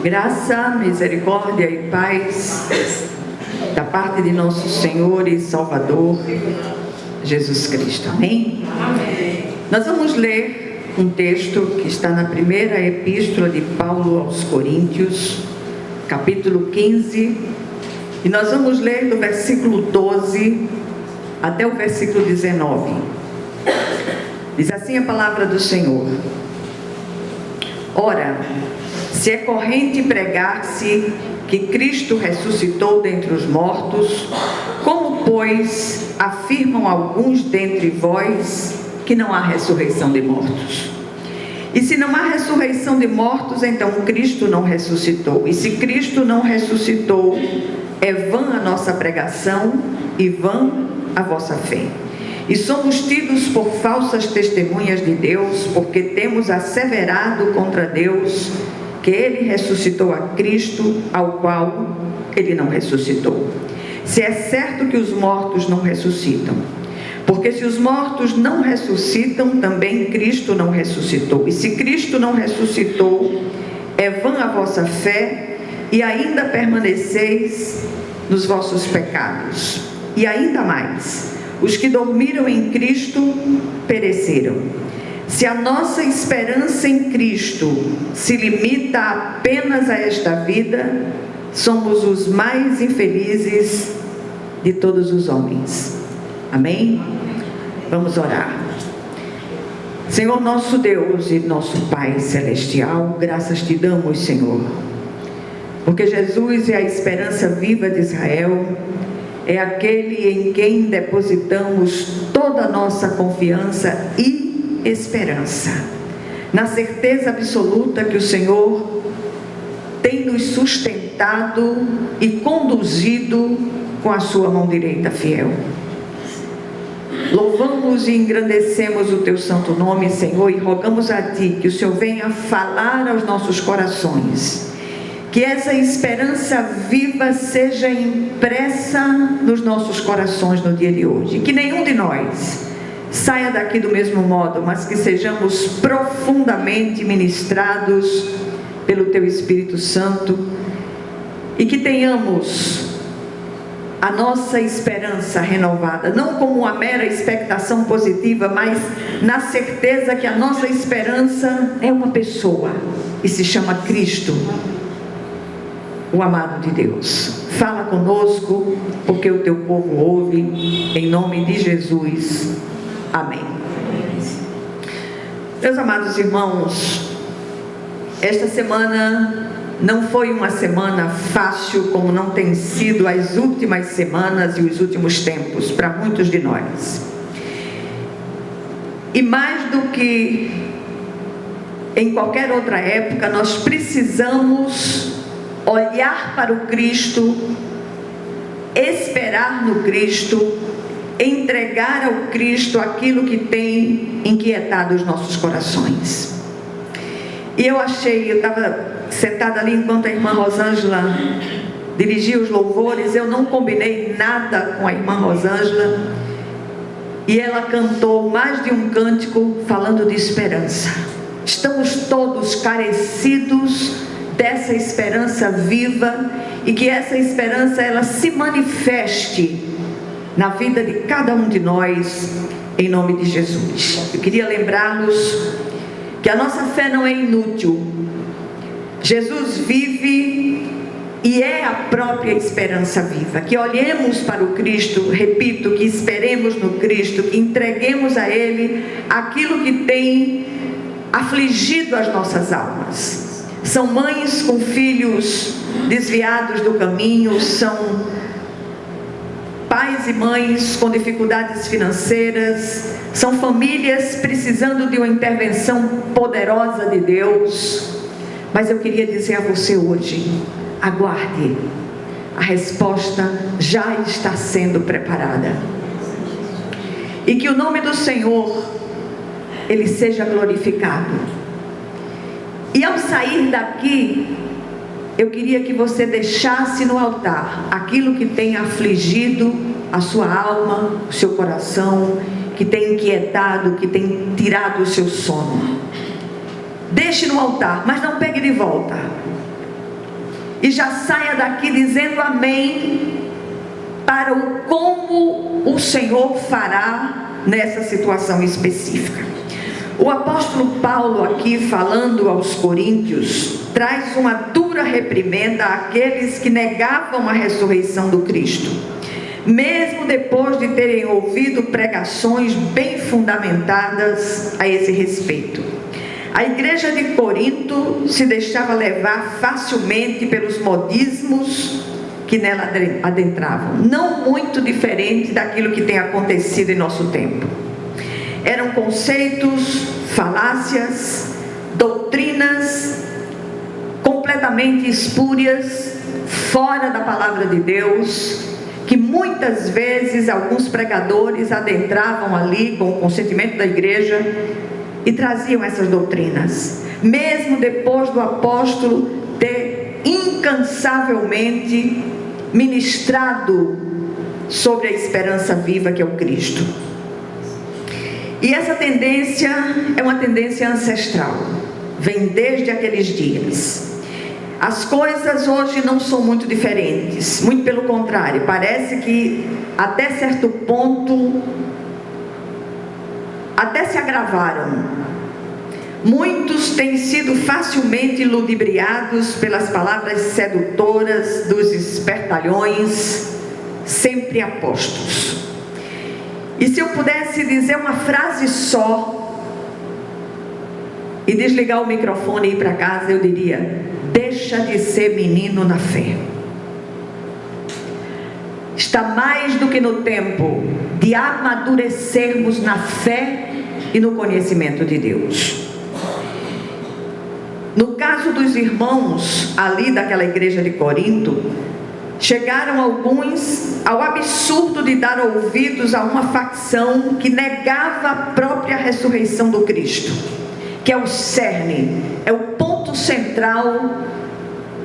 Graça, misericórdia e paz da parte de nosso Senhor e Salvador Jesus Cristo. Amém? Amém. Nós vamos ler um texto que está na primeira epístola de Paulo aos Coríntios, capítulo 15, e nós vamos ler do versículo 12 até o versículo 19. Diz assim a palavra do Senhor: Ora, se é corrente pregar-se que Cristo ressuscitou dentre os mortos, como, pois, afirmam alguns dentre vós que não há ressurreição de mortos? E se não há ressurreição de mortos, então Cristo não ressuscitou. E se Cristo não ressuscitou, é vã a nossa pregação e vã a vossa fé. E somos tidos por falsas testemunhas de Deus, porque temos asseverado contra Deus que Ele ressuscitou a Cristo, ao qual Ele não ressuscitou. Se é certo que os mortos não ressuscitam, porque se os mortos não ressuscitam, também Cristo não ressuscitou. E se Cristo não ressuscitou, é vã a vossa fé, e ainda permaneceis nos vossos pecados. E ainda mais, os que dormiram em Cristo pereceram. Se a nossa esperança em Cristo se limita apenas a esta vida, somos os mais infelizes de todos os homens. Amém? Vamos orar. Senhor nosso Deus e nosso Pai Celestial, graças te damos, Senhor, porque Jesus é a esperança viva de Israel, é aquele em quem depositamos toda a nossa confiança e esperança, na certeza absoluta que o Senhor tem nos sustentado e conduzido com a sua mão direita fiel. Louvamos e engrandecemos o teu santo nome, Senhor, e rogamos a ti que o Senhor venha falar aos nossos corações, que essa esperança viva seja impressa nos nossos corações no dia de hoje, que nenhum de nós saia daqui do mesmo modo, mas que sejamos profundamente ministrados pelo teu Espírito Santo e que tenhamos a nossa esperança renovada, não como uma mera expectação positiva, mas na certeza que a nossa esperança é uma pessoa e se chama Cristo, o amado de Deus. Fala conosco, porque o teu povo ouve, em nome de Jesus. Amém. Meus amados irmãos, esta semana não foi uma semana fácil, como não tem sido as últimas semanas e os últimos tempos para muitos de nós. E mais do que em qualquer outra época, nós precisamos olhar para o Cristo, esperar no Cristo, entregar ao Cristo aquilo que tem inquietado os nossos corações. E eu estava sentada ali enquanto a irmã Rosângela dirigia os louvores, eu não combinei nada com a irmã Rosângela, e ela cantou mais de um cântico falando de esperança. Estamos todos carecidos dessa esperança viva, e que essa esperança ela se manifeste na vida de cada um de nós, em nome de Jesus. Eu queria lembrá-los que a nossa fé não é inútil. Jesus vive e é a própria esperança viva. Que olhemos para o Cristo, repito, que esperemos no Cristo, que entreguemos a Ele aquilo que tem afligido as nossas almas. São mães com filhos desviados do caminho, são pais e mães com dificuldades financeiras, são famílias precisando de uma intervenção poderosa de Deus. Mas eu queria dizer a você hoje, aguarde, a resposta já está sendo preparada. E que o nome do Senhor, Ele seja glorificado. E ao sair daqui, eu queria que você deixasse no altar aquilo que tem afligido a sua alma, o seu coração, que tem inquietado, que tem tirado o seu sono. Deixe no altar, mas não pegue de volta. e já saia daqui dizendo amém para o como o Senhor fará nessa situação específica. O apóstolo Paulo aqui, falando aos coríntios, traz uma dura reprimenda àqueles que negavam a ressurreição do Cristo, mesmo depois de terem ouvido pregações bem fundamentadas a esse respeito. A igreja de Corinto se deixava levar facilmente pelos modismos que nela adentravam, não muito diferente daquilo que tem acontecido em nosso tempo. Eram conceitos, falácias, doutrinas completamente espúrias, fora da palavra de Deus, que muitas vezes alguns pregadores adentravam ali com o consentimento da igreja e traziam essas doutrinas, mesmo depois do apóstolo ter incansavelmente ministrado sobre a esperança viva que é o Cristo. E essa tendência é uma tendência ancestral, vem desde aqueles dias. As coisas hoje não são muito diferentes, muito pelo contrário, parece que até certo ponto até se agravaram. Muitos têm sido facilmente ludibriados pelas palavras sedutoras dos espertalhões sempre apostos. E se eu pudesse dizer uma frase só e desligar o microfone e ir para casa, eu diria: deixa de ser menino na fé. Está mais do que no tempo de amadurecermos na fé e no conhecimento de Deus. No caso dos irmãos ali daquela igreja de Corinto, chegaram alguns ao absurdo de dar ouvidos a uma facção que negava a própria ressurreição do Cristo, que é o cerne, é o ponto central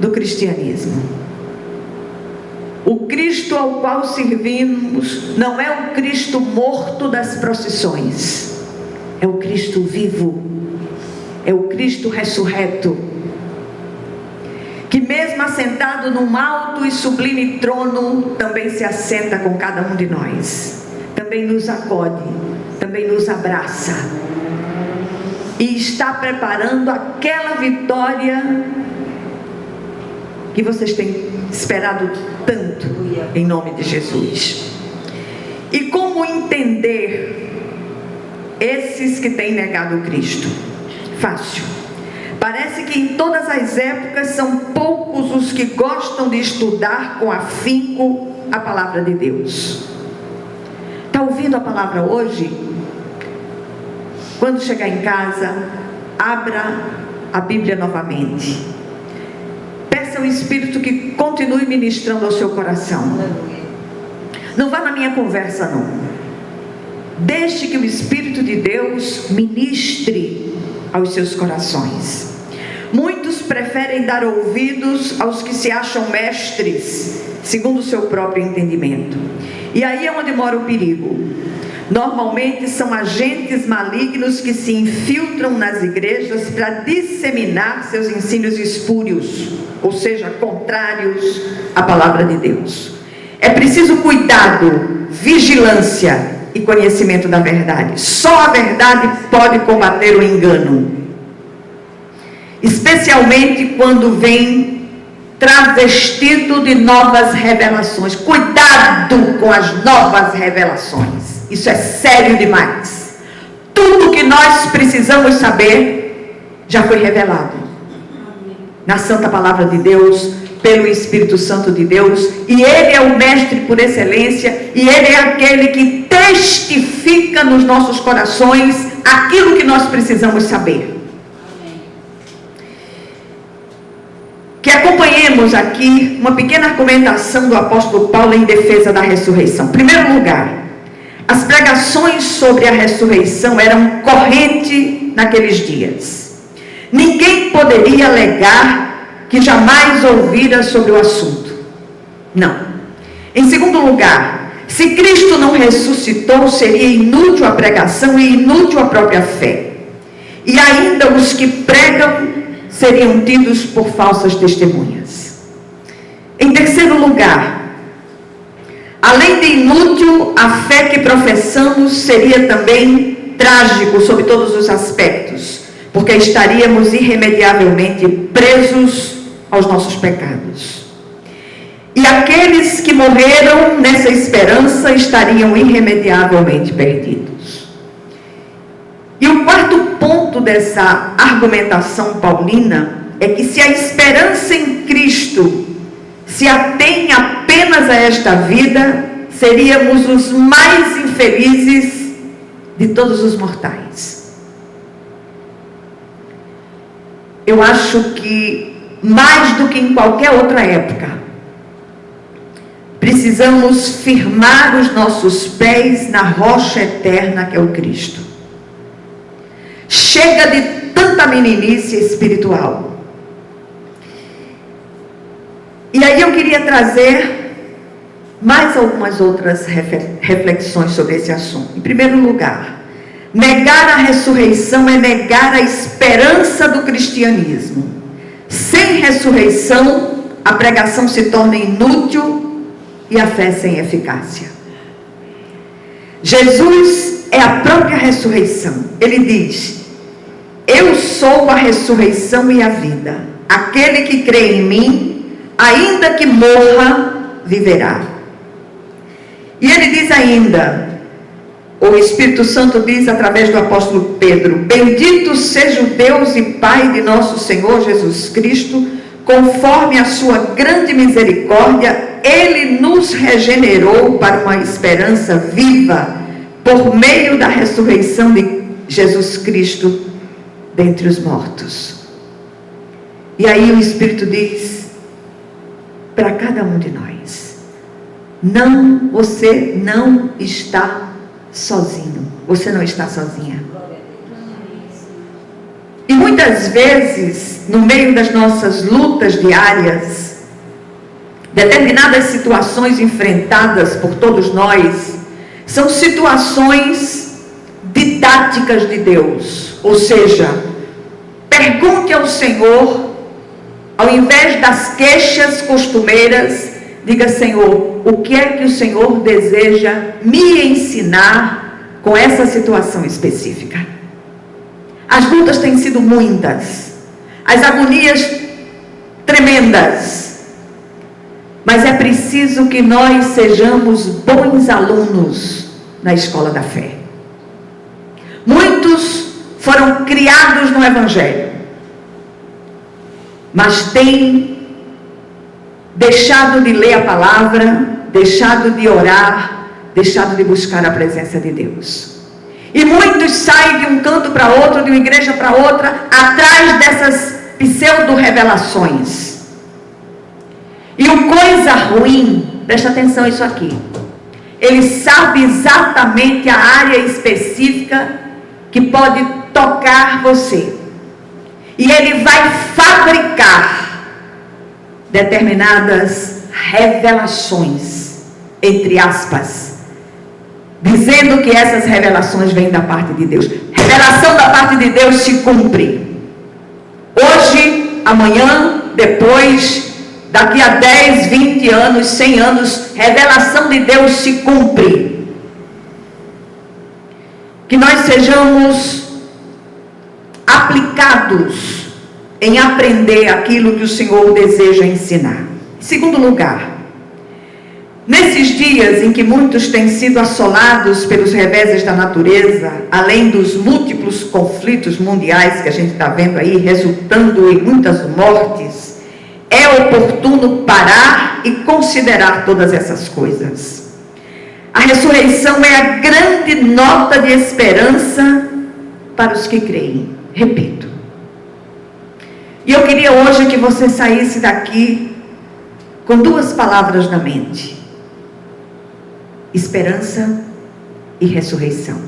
do cristianismo. O Cristo ao qual servimos não é o Cristo morto das procissões, é o Cristo vivo, é o Cristo ressurreto, que mesmo assentado num alto e sublime trono, também se assenta com cada um de nós, também nos acode, também nos abraça, e está preparando aquela vitória que vocês têm esperado tanto, em nome de Jesus. E como entender esses que têm negado Cristo? Fácil. Parece que em todas as épocas são poucos os que gostam de estudar com afinco a palavra de Deus. Está ouvindo a palavra hoje? Quando chegar em casa, abra a Bíblia novamente. Peça ao Espírito que continue ministrando ao seu coração. Não vá na minha conversa, não. Deixe que o Espírito de Deus ministre aos seus corações. Muitos preferem dar ouvidos aos que se acham mestres, segundo o seu próprio entendimento. E aí é onde mora o perigo. Normalmente são agentes malignos que se infiltram nas igrejas para disseminar seus ensinos espúrios, ou seja, contrários à palavra de Deus. É preciso cuidado, vigilância e conhecimento da verdade. Só a verdade pode combater o engano, especialmente quando vem travestido de novas revelações. Cuidado com as novas revelações, isso é sério demais. Tudo que nós precisamos saber já foi revelado na santa palavra de Deus, pelo Espírito Santo de Deus, e Ele é o mestre por excelência, e Ele é aquele que testifica nos nossos corações aquilo que nós precisamos saber. Que acompanhemos aqui uma pequena argumentação do apóstolo Paulo em defesa da ressurreição. Em primeiro lugar, as pregações sobre a ressurreição eram corrente naqueles dias. Ninguém poderia alegar que jamais ouvira sobre o assunto. Não. Em segundo lugar, se Cristo não ressuscitou, seria inútil a pregação e inútil a própria fé. E ainda os que pregam seriam tidos por falsas testemunhas. terceiro lugar, além de inútil, a fé que professamos seria também trágico sob todos os aspectos, porque estaríamos irremediavelmente presos aos nossos pecados. E aqueles que morreram nessa esperança estariam irremediavelmente perdidos. E o quarto ponto dessa argumentação paulina é que se a esperança em Cristo se atém apenas a esta vida, seríamos os mais infelizes de todos os mortais. Eu acho que mais do que em qualquer outra época, precisamos firmar os nossos pés na rocha eterna que é o Cristo. Chega de tanta meninice espiritual. E aí eu queria trazer mais algumas outras reflexões sobre esse assunto. Em primeiro lugar, negar a ressurreição é negar a esperança do cristianismo. Sem ressurreição, a pregação se torna inútil e a fé sem eficácia. Jesus é a própria ressurreição. Ele diz: eu sou a ressurreição e a vida. Aquele que crê em mim, ainda que morra, viverá. E ele diz ainda, o Espírito Santo diz através do apóstolo Pedro: bendito seja o Deus e Pai de nosso Senhor Jesus Cristo, conforme a sua grande misericórdia, Ele nos regenerou para uma esperança viva, por meio da ressurreição de Jesus Cristo dentre os mortos. E aí o Espírito diz para cada um de nós: não, você não está sozinho, você não está sozinha. E muitas vezes, no meio das nossas lutas diárias, determinadas situações enfrentadas por todos nós, são situações didáticas de Deus. Ou seja, pergunte ao Senhor, ao invés das queixas costumeiras, diga: Senhor, o que é que o Senhor deseja me ensinar com essa situação específica? As lutas têm sido muitas, as agonias tremendas, mas é preciso que nós sejamos bons alunos na escola da fé. Muitos foram criados no Evangelho, mas têm deixado de ler a palavra, deixado de orar, deixado de buscar a presença de Deus. E muitos saem de um canto para outro, de uma igreja para outra, atrás dessas pseudo-revelações. E o coisa ruim, presta atenção a isso aqui, ele sabe exatamente a área específica que pode tocar você. E ele vai fabricar determinadas revelações, entre aspas, dizendo que essas revelações vêm da parte de Deus. Revelação da parte de Deus se cumpre. Hoje, amanhã, depois, daqui a 10, 20 anos, 100 anos, revelação de Deus se cumpre. Que nós sejamos aplicados em aprender aquilo que o Senhor deseja ensinar. Em segundo lugar, nesses dias em que muitos têm sido assolados pelos reveses da natureza, além dos múltiplos conflitos mundiais que a gente está vendo aí, resultando em muitas mortes, é oportuno parar e considerar todas essas coisas. A ressurreição é a grande nota de esperança para os que creem. Repito. E eu queria hoje que você saísse daqui com duas palavras na mente: esperança e ressurreição.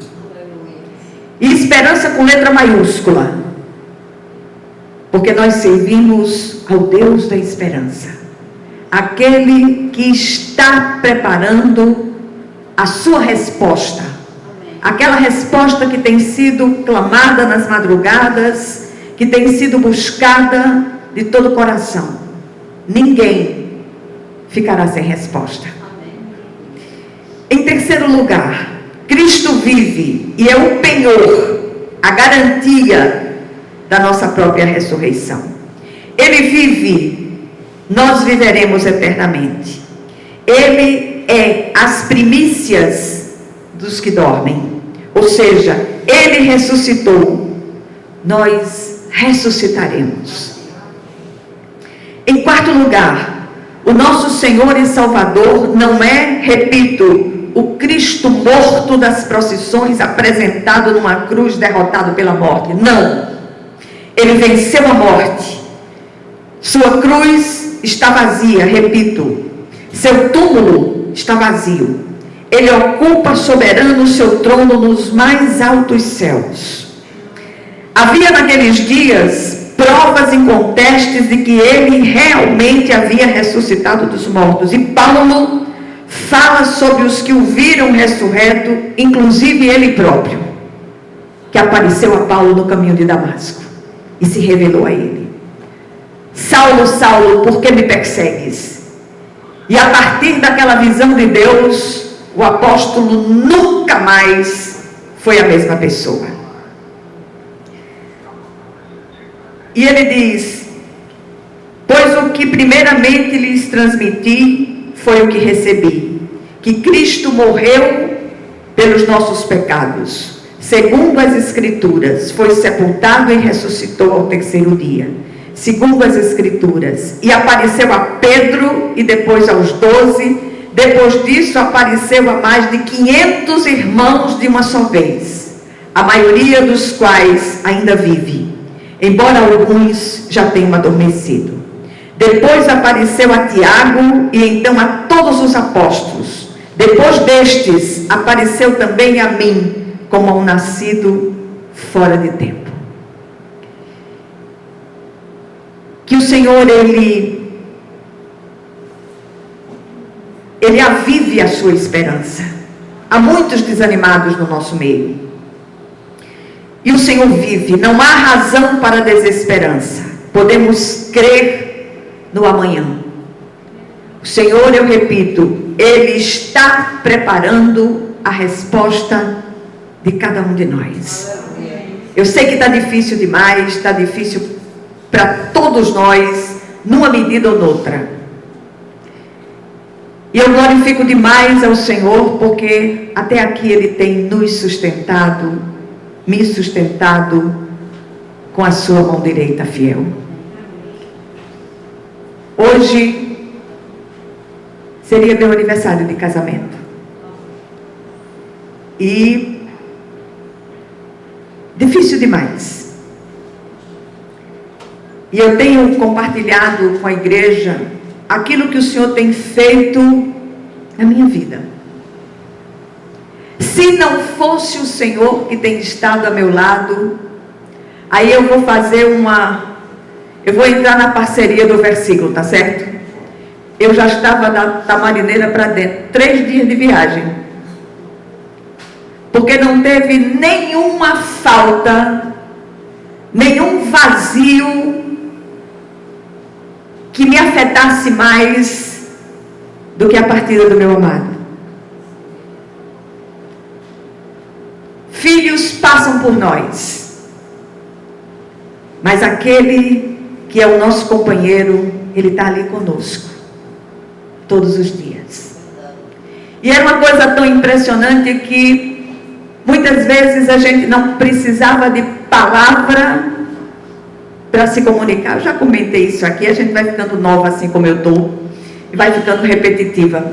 E esperança com letra maiúscula, porque nós servimos ao Deus da esperança, aquele que está preparando a sua resposta, aquela resposta que tem sido clamada nas madrugadas, que tem sido buscada de todo o coração. Ninguém ficará sem resposta. Em terceiro lugar, Cristo vive e é o penhor, a garantia da nossa própria ressurreição. Ele vive, nós viveremos eternamente. Ele é as primícias dos que dormem, ou seja, Ele ressuscitou, nós ressuscitaremos. Em quarto lugar, o nosso Senhor e Salvador não é, repito, o Cristo morto das procissões, apresentado numa cruz, derrotado pela morte. Não. Ele venceu a morte. Sua cruz está vazia, repito. Seu túmulo está vazio. Ele ocupa soberano o seu trono nos mais altos céus. Havia naqueles dias provas incontestes de que ele realmente havia ressuscitado dos mortos. E Paulo fala sobre os que o viram ressurreto, inclusive ele próprio, que apareceu a Paulo no caminho de Damasco e se revelou a ele. Saulo, Saulo, por que me persegues? E a partir daquela visão de Deus, o apóstolo nunca mais foi a mesma pessoa. E ele diz: pois o que primeiramente lhes transmiti foi o que recebi, que Cristo morreu pelos nossos pecados, segundo as Escrituras, foi sepultado e ressuscitou ao terceiro dia, segundo as Escrituras, e apareceu a Pedro e depois aos 12, depois disso apareceu a mais de 500 irmãos de uma só vez, a maioria dos quais ainda vive, embora alguns já tenham adormecido. Depois apareceu a Tiago e então a todos os apóstolos. Depois destes, apareceu também a mim, como a um nascido fora de tempo. Que o Senhor, Ele avive a sua esperança. Há muitos desanimados no nosso meio. E o Senhor vive, não há razão para desesperança. Podemos crer no amanhã. O Senhor, eu repito, Ele está preparando a resposta de cada um de nós. Eu sei que está difícil demais, está difícil para todos nós, numa medida ou noutra. E eu glorifico demais ao Senhor, porque até aqui Ele tem nos sustentado, me sustentado com a sua mão direita fiel. Hoje seria meu aniversário de casamento. E difícil demais. E eu tenho compartilhado com a igreja aquilo que o Senhor tem feito na minha vida. Se não fosse o Senhor que tem estado a meu lado, aí eu vou entrar na parceria do versículo, tá certo? Eu já estava da marineira para dentro, 3 dias de viagem. Porque não teve nenhuma falta, nenhum vazio que me afetasse mais do que a partida do meu amado. Filhos passam por nós, mas aquele que é o nosso companheiro, ele está ali conosco, todos os dias. E era uma coisa tão impressionante que, muitas vezes, a gente não precisava de palavra para se comunicar. Eu já comentei isso aqui, a gente vai ficando nova assim como eu estou, e vai ficando repetitiva.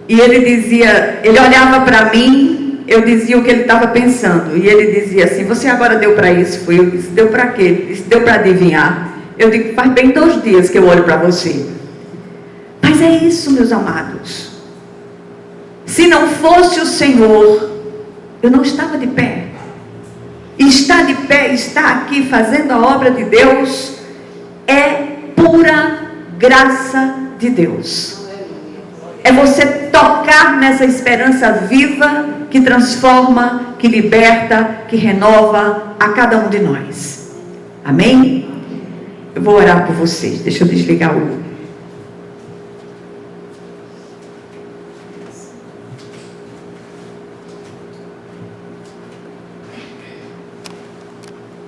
E ele olhava para mim, eu dizia o que ele estava pensando, e ele dizia assim: você agora deu para isso? Eu disse: deu para quê? Ele disse: deu para adivinhar. Eu digo: faz bem 2 dias que eu olho para você. Mas é isso, meus amados. Se não fosse o Senhor, eu não estava de pé. E estar de pé, estar aqui fazendo a obra de Deus, é pura graça de Deus. É você tocar nessa esperança viva que transforma, que liberta, que renova a cada um de nós. Amém? Eu vou orar por vocês. Deixa eu desligar o